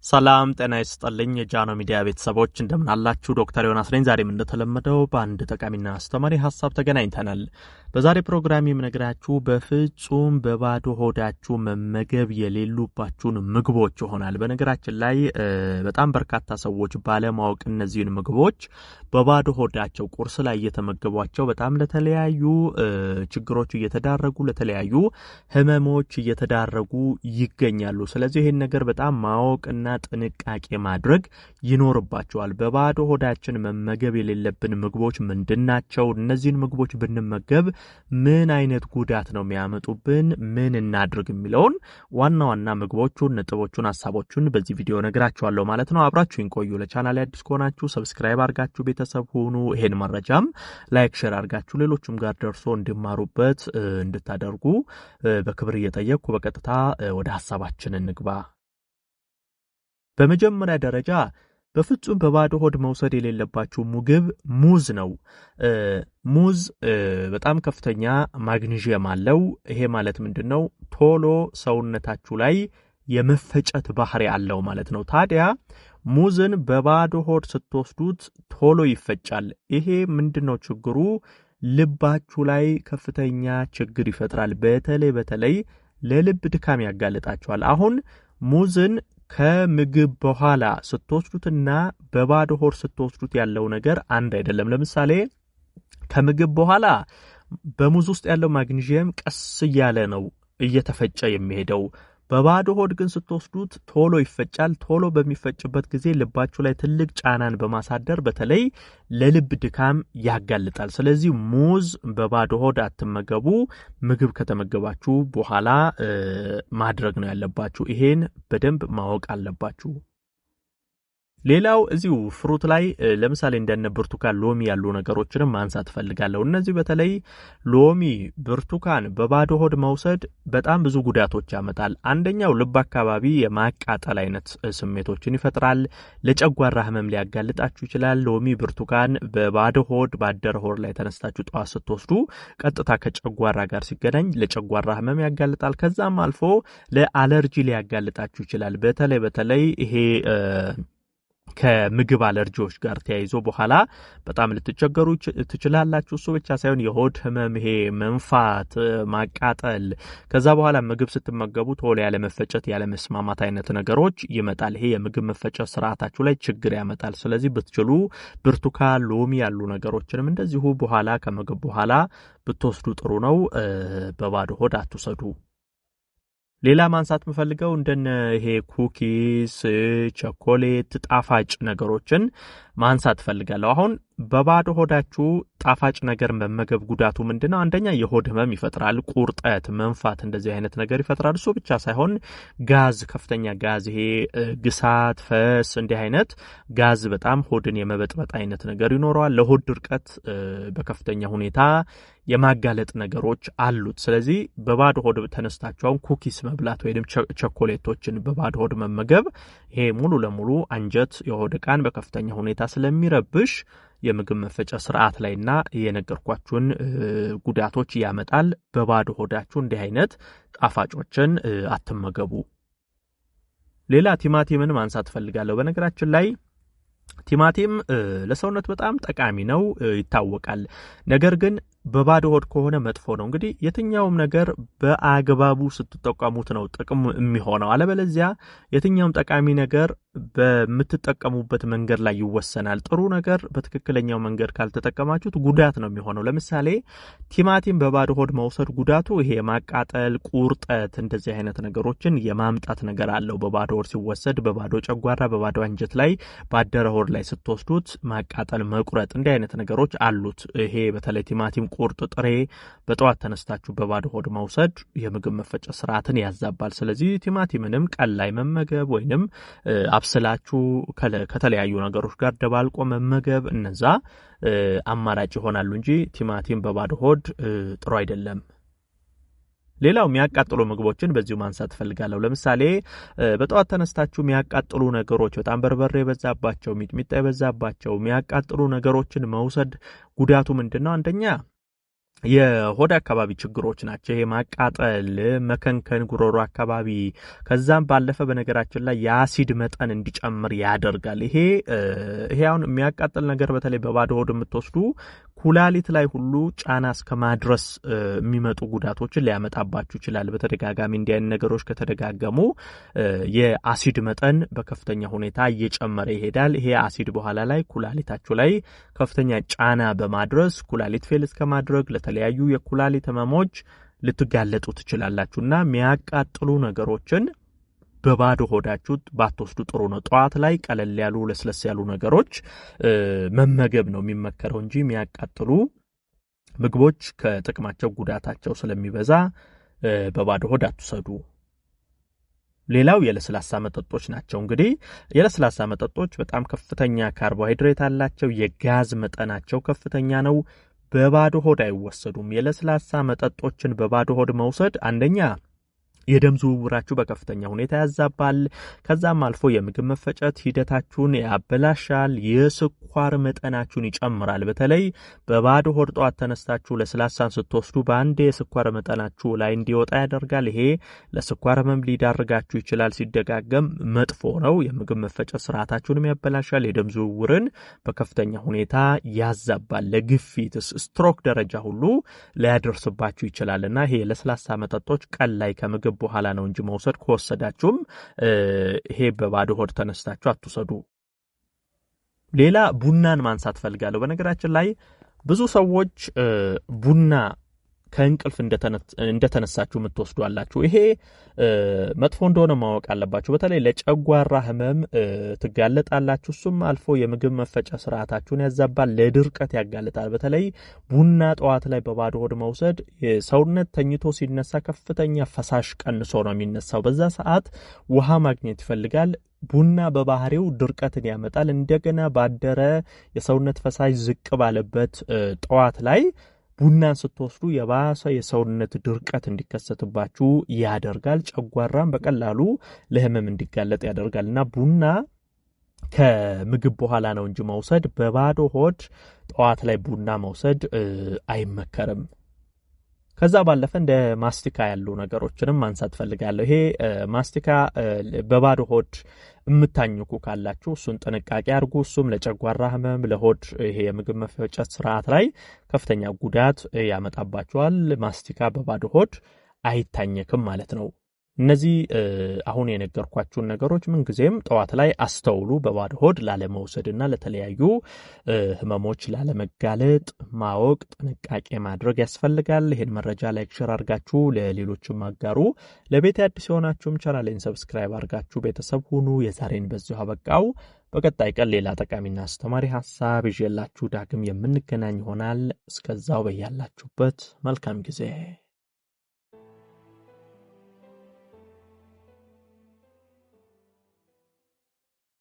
ሰላም ጤና ይስጥልኝ የጃኖ ሚዲያ ቤተሰቦች እንደምን አላችሁ? ዶክተር ዮናስ ነኝ። ዛሬም እንደተለመደው በአንድ ጠቃሚና አስተማሪ ሐሳብ ተገናኝተናል። በዛሬ ፕሮግራም የምነግራችሁ በፍጹም በባዶ ሆዳችሁ መመገብ የሌሉባችሁን ምግቦች ይሆናል። በነገራችን ላይ በጣም በርካታ ሰዎች ባለማወቅ እነዚህን ምግቦች በባዶ ሆዳቸው ቁርስ ላይ እየተመገቧቸው በጣም ለተለያዩ ችግሮች እየተዳረጉ ለተለያዩ ህመሞች እየተዳረጉ ይገኛሉ። ስለዚህ ይሄን ነገር በጣም ማወቅና ጥንቃቄ ማድረግ ይኖርባቸዋል። በባዶ ሆዳችን መመገብ የሌለብን ምግቦች ምንድናቸው? እነዚህን ምግቦች ብንመገብ ምን አይነት ጉዳት ነው የሚያመጡብን? ምን እናድርግ የሚለውን ዋና ዋና ምግቦቹን፣ ነጥቦቹን፣ ሐሳቦቹን በዚህ ቪዲዮ ነግራችኋለሁ ማለት ነው። አብራችሁን ቆዩ። ለቻናሌ አዲስ ከሆናችሁ ሰብስክራይብ አድርጋችሁ ቤተሰብ ሁኑ። ይሄን መረጃም ላይክ ሼር አድርጋችሁ ሌሎችም ጋር ደርሶ እንዲማሩበት እንድታደርጉ በክብር እየጠየቅኩ በቀጥታ ወደ ሐሳባችን እንግባ። በመጀመሪያ ደረጃ በፍጹም በባዶ ሆድ መውሰድ የሌለባችሁ ምግብ ሙዝ ነው። ሙዝ በጣም ከፍተኛ ማግኒዥየም አለው። ይሄ ማለት ምንድነው? ቶሎ ሰውነታችሁ ላይ የመፈጨት ባህሪ አለው ማለት ነው። ታዲያ ሙዝን በባዶ ሆድ ስትወስዱት ቶሎ ይፈጫል። ይሄ ምንድነው ችግሩ? ልባችሁ ላይ ከፍተኛ ችግር ይፈጥራል። በተለይ ለልብ ድካም ያጋልጣችኋል። አሁን ሙዝን ከምግብ በኋላ ስትወስዱትና በባዶ ሆድ ስትወስዱት ያለው ነገር አንድ አይደለም። ለምሳሌ ከምግብ በኋላ በሙዝ ውስጥ ያለው ማግኒዥየም ቀስ እያለ ነው እየተፈጨ የሚሄደው። በባዶ ሆድ ግን ስትወስዱት ቶሎ ይፈጫል። ቶሎ በሚፈጭበት ጊዜ ልባችሁ ላይ ትልቅ ጫናን በማሳደር በተለይ ለልብ ድካም ያጋልጣል። ስለዚህ ሙዝ በባዶ ሆድ አትመገቡ። ምግብ ከተመገባችሁ በኋላ ማድረግ ነው ያለባችሁ። ይሄን በደንብ ማወቅ አለባችሁ። ሌላው እዚሁ ፍሩት ላይ ለምሳሌ እንደነ ብርቱካን፣ ሎሚ ያሉ ነገሮችንም ማንሳት ፈልጋለሁ። እነዚህ በተለይ ሎሚ፣ ብርቱካን በባዶ ሆድ መውሰድ በጣም ብዙ ጉዳቶች ያመጣል። አንደኛው ልብ አካባቢ የማቃጠል አይነት ስሜቶችን ይፈጥራል። ለጨጓራ ህመም ሊያጋልጣችሁ ይችላል። ሎሚ፣ ብርቱካን በባዶ ሆድ ባደረ ሆድ ላይ ተነስታችሁ ጠዋት ስትወስዱ ቀጥታ ከጨጓራ ጋር ሲገናኝ ለጨጓራ ህመም ያጋልጣል። ከዛም አልፎ ለአለርጂ ሊያጋልጣችሁ ይችላል። በተለይ ይሄ ከምግብ አለርጂዎች ጋር ተያይዞ በኋላ በጣም ልትቸገሩ ትችላላችሁ። እሱ ብቻ ሳይሆን የሆድ ህመም፣ ይሄ መንፋት፣ ማቃጠል፣ ከዛ በኋላ ምግብ ስትመገቡ ቶሎ ያለ መፈጨት፣ ያለ መስማማት አይነት ነገሮች ይመጣል። ይሄ የምግብ መፈጨት ስርዓታችሁ ላይ ችግር ያመጣል። ስለዚህ ብትችሉ ብርቱካን፣ ሎሚ ያሉ ነገሮችንም እንደዚሁ በኋላ ከምግብ በኋላ ብትወስዱ ጥሩ ነው። በባዶ ሆድ አትውሰዱ። ሌላ ማንሳት የምፈልገው እንደነ ይሄ ኩኪስ፣ ቸኮሌት፣ ጣፋጭ ነገሮችን ማንሳት ፈልጋለሁ። አሁን በባዶ ሆዳችሁ ጣፋጭ ነገር መመገብ ጉዳቱ ምንድነው? አንደኛ የሆድ ህመም ይፈጥራል። ቁርጠት፣ መንፋት እንደዚህ አይነት ነገር ይፈጥራል። እሱ ብቻ ሳይሆን ጋዝ፣ ከፍተኛ ጋዝ፣ ይሄ ግሳት፣ ፈስ እንዲህ አይነት ጋዝ በጣም ሆድን የመበጥበጥ አይነት ነገር ይኖረዋል። ለሆድ ድርቀት በከፍተኛ ሁኔታ የማጋለጥ ነገሮች አሉት። ስለዚህ በባዶ ሆድ ተነስታችሁን ኩኪስ መብላት ወይንም ቸኮሌቶችን በባዶ ሆድ መመገብ ይሄ ሙሉ ለሙሉ አንጀት የሆድ ዕቃን በከፍተኛ ሁኔታ ስለሚረብሽ የምግብ መፈጫ ስርዓት ላይና የነገርኳችሁን ጉዳቶች ያመጣል። በባዶ ሆዳችሁ እንዲህ አይነት ጣፋጮችን አትመገቡ። ሌላ ቲማቲምን ማንሳት ፈልጋለሁ። በነገራችን ላይ ቲማቲም ለሰውነት በጣም ጠቃሚ ነው ይታወቃል። ነገር ግን በባዶ ሆድ ከሆነ መጥፎ ነው። እንግዲህ የትኛውም ነገር በአግባቡ ስትጠቀሙት ነው ጥቅም የሚሆነው። አለበለዚያ የትኛውም ጠቃሚ ነገር በምትጠቀሙበት መንገድ ላይ ይወሰናል። ጥሩ ነገር በትክክለኛው መንገድ ካልተጠቀማችሁት ጉዳት ነው የሚሆነው። ለምሳሌ ቲማቲም በባዶ ሆድ መውሰድ ጉዳቱ ይሄ ማቃጠል፣ ቁርጠት እንደዚህ አይነት ነገሮችን የማምጣት ነገር አለው። በባዶ ሆድ ሲወሰድ በባዶ ጨጓራ፣ በባዶ አንጀት ላይ ባደረ ሆድ ላይ ስትወስዱት ማቃጠል፣ መቁረጥ እንዲህ አይነት ነገሮች አሉት። ይሄ በተለይ ቲማቲም ቁርጥ፣ ጥሬ በጠዋት ተነስታችሁ በባዶ ሆድ መውሰድ የምግብ መፈጨት ስርዓትን ያዛባል። ስለዚህ ቲማቲምንም ቀን ላይ መመገብ ወይንም አብስላችሁ ከተለያዩ ነገሮች ጋር ደባልቆ መመገብ እነዛ አማራጭ ይሆናሉ እንጂ ቲማቲም በባዶ ሆድ ጥሩ አይደለም። ሌላው የሚያቃጥሉ ምግቦችን በዚሁ ማንሳት ፈልጋለሁ። ለምሳሌ በጠዋት ተነስታችሁ የሚያቃጥሉ ነገሮች፣ በጣም በርበሬ የበዛባቸው፣ ሚጥሚጣ የበዛባቸው የሚያቃጥሉ ነገሮችን መውሰድ ጉዳቱ ምንድነው? አንደኛ የሆድ አካባቢ ችግሮች ናቸው። ይሄ ማቃጠል፣ መከንከን፣ ጉሮሮ አካባቢ ከዛም ባለፈ በነገራችን ላይ የአሲድ መጠን እንዲጨምር ያደርጋል። ይሄ አሁን የሚያቃጥል ነገር በተለይ በባዶ ሆድ የምትወስዱ ኩላሊት ላይ ሁሉ ጫና እስከ ማድረስ የሚመጡ ጉዳቶችን ሊያመጣባችሁ ይችላል። በተደጋጋሚ እንዲህ አይነት ነገሮች ከተደጋገሙ የአሲድ መጠን በከፍተኛ ሁኔታ እየጨመረ ይሄዳል። ይሄ አሲድ በኋላ ላይ ኩላሊታችሁ ላይ ከፍተኛ ጫና በማድረስ ኩላሊት ፌል እስከ ማድረግ ለተለያዩ የኩላሊት ህመሞች ልትጋለጡ ትችላላችሁና የሚያቃጥሉ ነገሮችን በባዶ ሆዳችሁ ባትወስዱ ጥሩ ነው። ጠዋት ላይ ቀለል ያሉ ለስለስ ያሉ ነገሮች መመገብ ነው የሚመከረው እንጂ የሚያቃጥሉ ምግቦች ከጥቅማቸው ጉዳታቸው ስለሚበዛ በባዶ ሆድ አትውሰዱ። ሌላው የለስላሳ መጠጦች ናቸው። እንግዲህ የለስላሳ መጠጦች በጣም ከፍተኛ ካርቦሃይድሬት አላቸው። የጋዝ መጠናቸው ከፍተኛ ነው። በባዶ ሆድ አይወሰዱም። የለስላሳ መጠጦችን በባዶ ሆድ መውሰድ አንደኛ የደም ዝውውራችሁ በከፍተኛ ሁኔታ ያዛባል። ከዛም አልፎ የምግብ መፈጨት ሂደታችሁን ያበላሻል። የስኳር መጠናችሁን ይጨምራል። በተለይ በባዶ ሆድ ጠዋት ተነስታችሁ ለስላሳን ስትወስዱ በአንዴ የስኳር መጠናችሁ ላይ እንዲወጣ ያደርጋል። ይሄ ለስኳር ህመም ሊዳርጋችሁ ይችላል። ሲደጋገም መጥፎ ነው። የምግብ መፈጨት ስርዓታችሁንም ያበላሻል። የደም ዝውውርን በከፍተኛ ሁኔታ ያዛባል። ለግፊት ስትሮክ ደረጃ ሁሉ ሊያደርስባችሁ ይችላልና ይሄ ለስላሳ መጠጦች ቀን ላይ ከምግብ በኋላ ነው እንጂ መውሰድ ከወሰዳችሁም ይሄ በባዶ ሆድ ተነስታችሁ አትውሰዱ። ሌላ ቡናን ማንሳት ፈልጋለሁ። በነገራችን ላይ ብዙ ሰዎች ቡና ከእንቅልፍ እንደተነሳችሁ የምትወስዱ አላችሁ። ይሄ መጥፎ እንደሆነ ማወቅ አለባችሁ። በተለይ ለጨጓራ ህመም ትጋለጣላችሁ። እሱም አልፎ የምግብ መፈጫ ስርዓታችሁን ያዛባል፣ ለድርቀት ያጋልጣል። በተለይ ቡና ጠዋት ላይ በባዶ ሆድ መውሰድ ሰውነት ተኝቶ ሲነሳ ከፍተኛ ፈሳሽ ቀንሶ ነው የሚነሳው። በዛ ሰዓት ውሃ ማግኘት ይፈልጋል። ቡና በባህሪው ድርቀትን ያመጣል። እንደገና ባደረ የሰውነት ፈሳሽ ዝቅ ባለበት ጠዋት ላይ ቡናን ስትወስዱ የባሰ የሰውነት ድርቀት እንዲከሰትባችሁ ያደርጋል። ጨጓራም በቀላሉ ለህመም እንዲጋለጥ ያደርጋልና ቡና ከምግብ በኋላ ነው እንጂ መውሰድ በባዶ ሆድ ጠዋት ላይ ቡና መውሰድ አይመከርም። ከዛ ባለፈ እንደ ማስቲካ ያሉ ነገሮችንም ማንሳት ፈልጋለሁ። ይሄ ማስቲካ በባዶ ሆድ የምታኝኩ ካላችሁ እሱን ጥንቃቄ አድርጉ። እሱም ለጨጓራ ህመም፣ ለሆድ ይሄ የምግብ መፈጨት ስርዓት ላይ ከፍተኛ ጉዳት ያመጣባችኋል። ማስቲካ በባዶ ሆድ አይታኘክም ማለት ነው። እነዚህ አሁን የነገርኳችሁን ነገሮች ምንጊዜም ጠዋት ላይ አስተውሉ። በባዶ ሆድ ላለመውሰድና ለተለያዩ ህመሞች ላለመጋለጥ ማወቅ፣ ጥንቃቄ ማድረግ ያስፈልጋል። ይሄን መረጃ ላይክ፣ ሼር አድርጋችሁ ለሌሎችም አጋሩ። ለቤት አዲስ የሆናችሁም ቻናሌን ሰብስክራይብ አድርጋችሁ ቤተሰብ ሁኑ። የዛሬን በዚሁ አበቃው። በቀጣይ ቀን ሌላ ጠቃሚና አስተማሪ ሐሳብ ይዤላችሁ ዳግም የምንገናኝ ይሆናል። እስከዛው በያላችሁበት መልካም ጊዜ